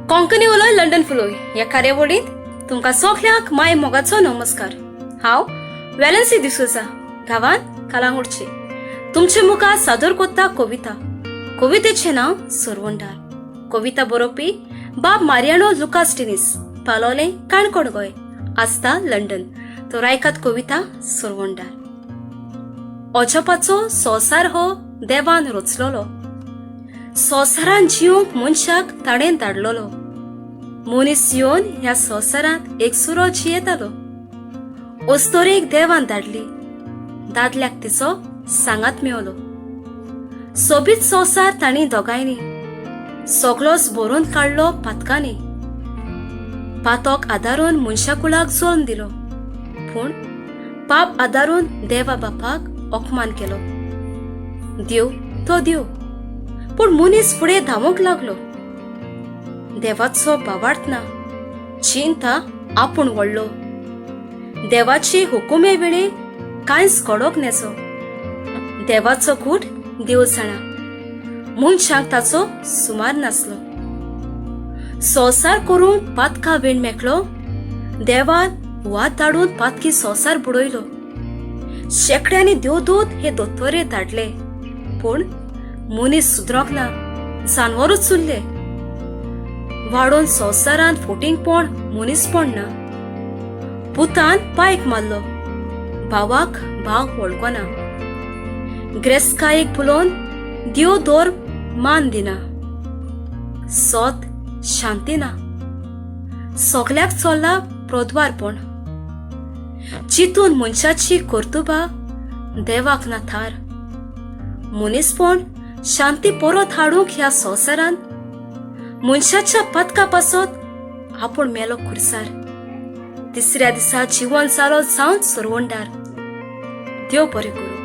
Konkani उलोय London फुलोय ह्या कार्यावळींत तुमकां सगळ्यांक माय मोगाचो नमस्कार. हांव वेलन्सी डिसूजा गांवांत कालांगुटचे तुमचे मुखार सादर कोत्ता कविता. कवितेचें नांव सुरवंडार. कविता बरोवपी बाब मारियानो लुकास टिनीस, पालोलें काणकोण गोंय, आसता लंडन. तो रायकात कविता सुरवंडार. अजपाचो संवसार हो देवान रचलोलो. संवसारान जिवंक मनशाक ताणें धाडलोलो. मनीस येवन ह्या संवसारांत एकसुरो जियेतालो. अस्तोरेक देवान धाडली, दादल्याक तिचो सांगात मेवलो. सोबीत संवसार तांणी दोगांयनी, सगळोच भरून काडलो पातकांनी. पातोक आदारून मनशाकुळाक जल्म दिलो, पूण पाप आदारून देवा बापाक अपमान केलो. देव तो देव, पूण मनीस फुडें धांवूंक लागलो. देवाचो बावार्थ ना, चिंता आपूण व्हडलो. देवाची हुकुमे वेळे कांयच कडोक नेसो. देवाचो कूट देव जाणा, मनशांक ताचो सुमार नासलो. संवसार करूंक पातका वेण मेकळो, देवान वाद धाडून पातकी संवसार बुडयलो. शेकड्यांनी देवदूत हे दोतोरे धाडले, पूण मनीस सुदरोंक ना, जानवरूच उरले. वाडोवन संवसारांत फोटिंगपण मनीसपण ना. पुतान पायक मारलो, भावाक भाव वळखना. ग्रेस्कायेक फुलोवन देव दोर मान दिना. सोत शांती ना, सगल्याक चल्ला प्रोद्वारपण. चितून मनशाची कर्तुबा देवाक ना थार. मनीसपण शांती परत हाडूंक ह्या संवसारांत मनशाच्या पातका पासत आपूण मेलो खुरसार. तिसऱ्या दिसा जिवन जालो जावन सुरवंडार. देव बरें करूं.